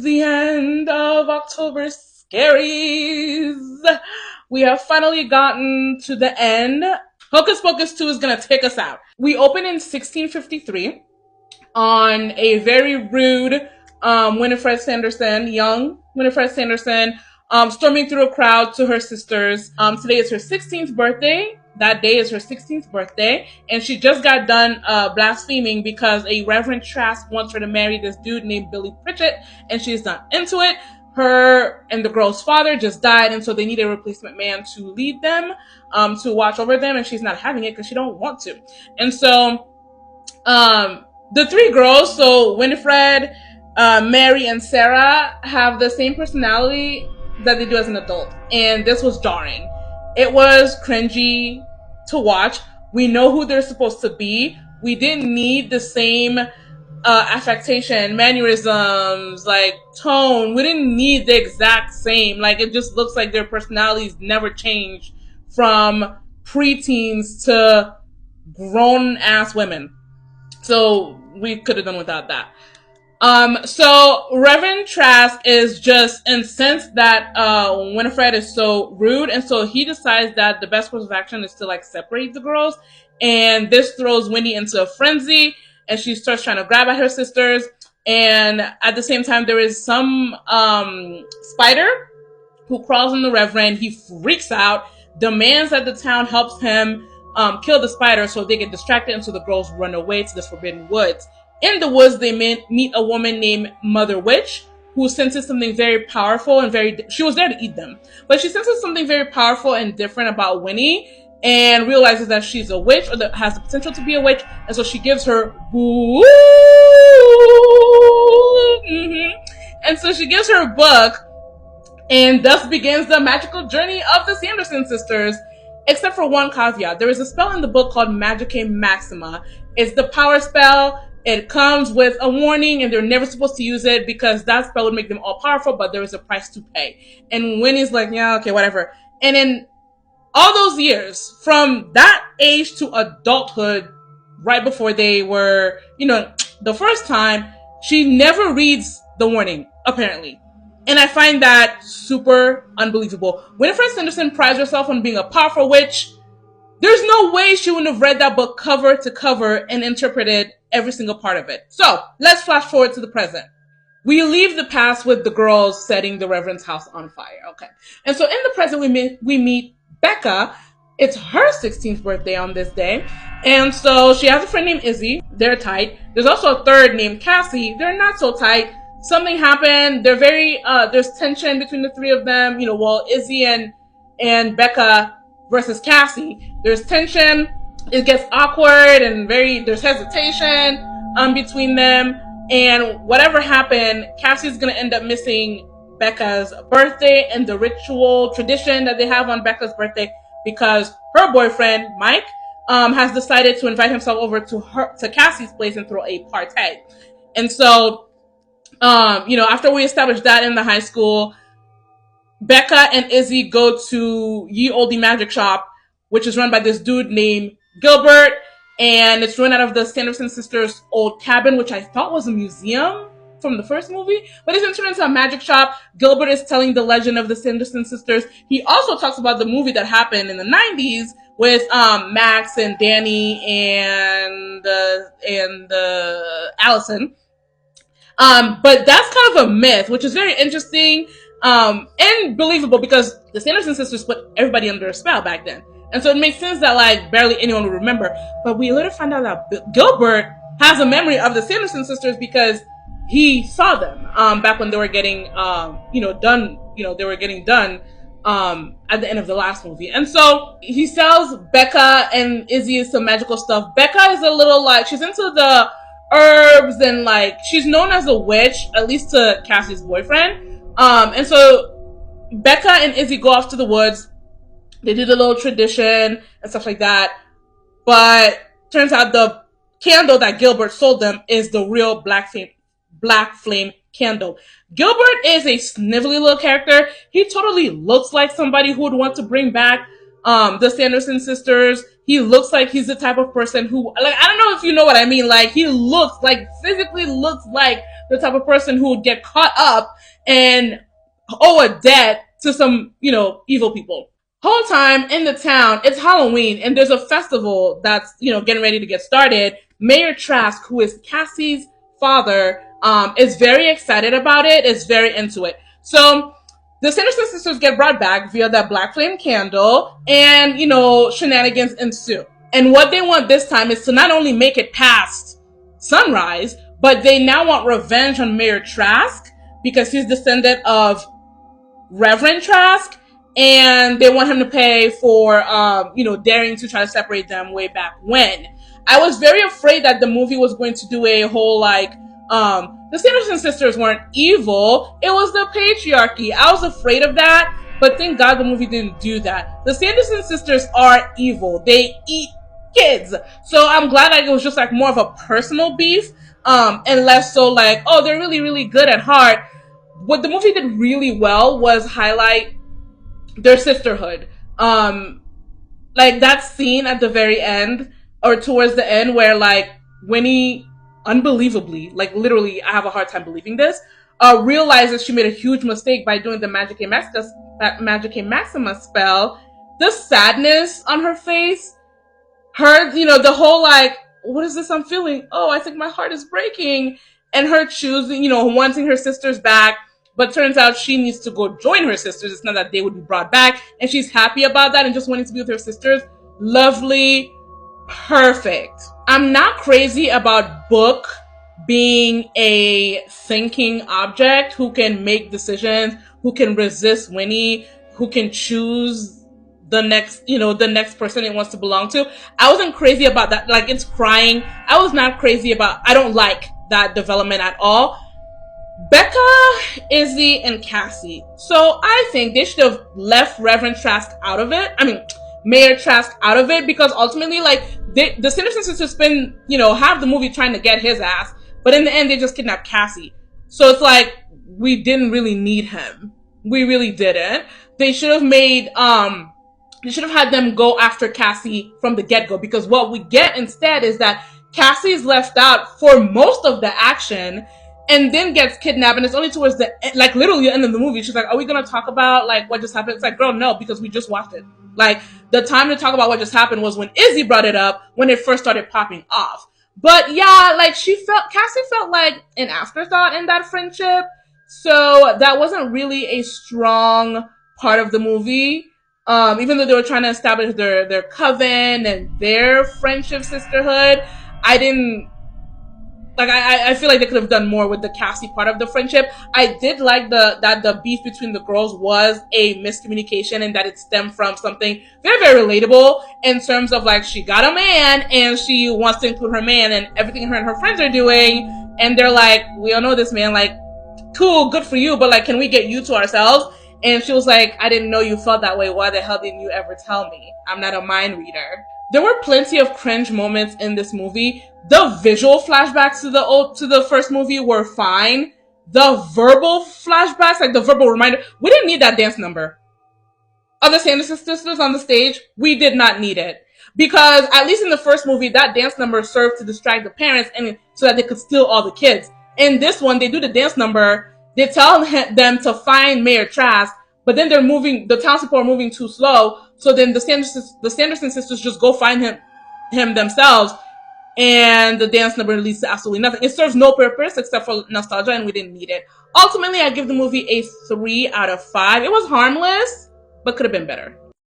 the end of October Scaries. We have finally gotten to the end. Hocus Pocus 2 is going to take us out. We open in 1653 on a very rude Winifred Sanderson, young Winifred Sanderson, storming through a crowd to her sisters. Today is her 16th birthday. That day is her 16th birthday, and she just got done blaspheming because a Reverend Trask wants her to marry this dude named Billy Pritchett, and she's not into it. Her and the girl's father just died, and so they need a replacement man to lead them, to watch over them, and she's not having it because she don't want to. And so the three girls, so Winifred, Mary, and Sarah, have the same personality that they do as an adult, and this was jarring. It was cringy to watch. We know who they're supposed to be. We didn't need the same affectation, mannerisms, like tone. We didn't need the exact same. Like, it just looks like their personalities never changed from preteens to grown-ass women. So we could have done without that. So Reverend Trask is just incensed that Winifred is so rude, and so he decides that the best course of action is to like separate the girls, and this throws Winnie into a frenzy, and she starts trying to grab at her sisters, and at the same time there is some spider who crawls on the Reverend. He freaks out, demands that the town helps him kill the spider so they get distracted, and so the girls run away to this forbidden woods. In the woods, they meet a woman named Mother Witch, who senses something very powerful and she was there to eat them, but she senses something very powerful and different about Winnie, and realizes that she's a witch, or that has the potential to be a witch, and so she gives her and so she gives her a book, and thus begins the magical journey of the Sanderson sisters, except for one caveat. There is a spell in the book called Magicae Maxima. It's the power spell. It comes with a warning, and they're never supposed to use it because that spell would make them all powerful, but there is a price to pay. And Winnie's like, yeah, okay, whatever. And in all those years, from that age to adulthood, right before they were, the first time, she never reads the warning, apparently. And I find that super unbelievable. Winifred Sanderson prides herself on being a powerful witch. There's no way she wouldn't have read that book cover to cover and interpreted every single part of it. So let's flash forward to the present. We leave the past with the girls setting the Reverend's house on fire. Okay. And so in the present, we meet Becca. It's her 16th birthday on this day. And so she has a friend named Izzy. They're tight. There's also a third named Cassie. They're not so tight. Something happened. They're very, there's tension between the three of them. Izzy and Becca versus Cassie. There's tension. It gets awkward and there's hesitation between them. And whatever happened, Cassie's going to end up missing Becca's birthday and the ritual tradition that they have on Becca's birthday, because her boyfriend, Mike, has decided to invite himself over to Cassie's place and throw a party. And so, after we establish that in the high school, Becca and Izzy go to Ye Olde Magic Shop, which is run by this dude named Gilbert, and it's run out of the Sanderson sisters' old cabin, which I thought was a museum from the first movie, but it's turned into a magic shop. Gilbert is telling the legend of the Sanderson sisters. He also talks about the movie that happened in the 90s with Max and Danny and Allison. But that's kind of a myth, which is very interesting and believable, because the Sanderson sisters put everybody under a spell back then. And so it makes sense that barely anyone would remember. But we later find out that Gilbert has a memory of the Sanderson sisters because he saw them back when they were getting done. They were getting done at the end of the last movie. And so he sells Becca and Izzy some magical stuff. Becca is a little she's into the herbs, and she's known as a witch, at least to Cassie's boyfriend. And so Becca and Izzy go off to the woods. They do the little tradition and stuff like that. But turns out the candle that Gilbert sold them is the real black flame candle. Gilbert is a snivelly little character. He totally looks like somebody who would want to bring back the Sanderson sisters. He looks like he's the type of person who, like, I don't know if you know what I mean. Like, he looks like, physically looks like the type of person who would get caught up and owe a debt to some, evil people. Whole time in the town, it's Halloween, and there's a festival that's, getting ready to get started. Mayor Trask, who is Cassie's father, is very excited about it, is very into it. So the Sanderson sisters get brought back via that black flame candle, and, shenanigans ensue. And what they want this time is to not only make it past sunrise, but they now want revenge on Mayor Trask because he's descendant of Reverend Trask, and they want him to pay for, daring to try to separate them way back when. I was very afraid that the movie was going to do a whole, the Sanderson sisters weren't evil, it was the patriarchy. I was afraid of that, but thank God the movie didn't do that. The Sanderson sisters are evil. They eat kids. So I'm glad that it was just more of a personal beef, and less so they're really, really good at heart. What the movie did really well was highlight their sisterhood. That scene at the very end, or towards the end, where Winnie, unbelievably, literally, I have a hard time believing this, realizes she made a huge mistake by doing the Magic Maxima spell. The sadness on her face, the whole what is this I'm feeling? Oh, I think my heart is breaking. And her choosing, wanting her sisters back, but turns out she needs to go join her sisters. It's not that they would be brought back, and she's happy about that and just wanting to be with her sisters. Lovely. Perfect. I'm not crazy about Book being a thinking object who can make decisions, who can resist Winnie, who can choose the next person it wants to belong to. I wasn't crazy about that. It's crying. I was not crazy about, I don't like that development at all. Becca, Izzy, and Cassie. So I think they should have left Reverend Trask out of it. I mean, Mayor Trask out of it, because ultimately, the Sanderson sisters spend, half the movie trying to get his ass, but in the end, they just kidnapped Cassie. So it's we didn't really need him. We really didn't. They should have had them go after Cassie from the get-go, because what we get instead is that Cassie is left out for most of the action, and then gets kidnapped, and it's only towards the end, literally the end of the movie. She's like, are we gonna talk about what just happened? It's girl, no, because we just watched it. The time to talk about what just happened was when Izzy brought it up, when it first started popping off. But yeah, Cassie felt like an afterthought in that friendship. So that wasn't really a strong part of the movie. Even though they were trying to establish their coven and their friendship, sisterhood, I feel like they could have done more with the Cassie part of the friendship. I did like that the beef between the girls was a miscommunication, and that it stemmed from something very, very relatable in terms of she got a man and she wants to include her man and everything her and her friends are doing, and they're we all know this man, cool, good for you, but can we get you to ourselves? And she was I didn't know you felt that way. Why the hell didn't you ever tell me? I'm not a mind reader. There were plenty of cringe moments in this movie. The visual flashbacks to the first movie were fine. The verbal flashbacks, the verbal reminder, we didn't need that dance number of the Sanderson sisters on the stage. We did not need it. Because at least in the first movie, that dance number served to distract the parents and so that they could steal all the kids. In this one, they do the dance number. They tell them to find Mayor Trask, but then the townspeople are moving too slow. So then the Sanderson sisters just go find him themselves, and the dance number leads to absolutely nothing. It serves no purpose except for nostalgia, and we didn't need it. Ultimately, I give the movie a 3 out of 5. It was harmless, but could have been better.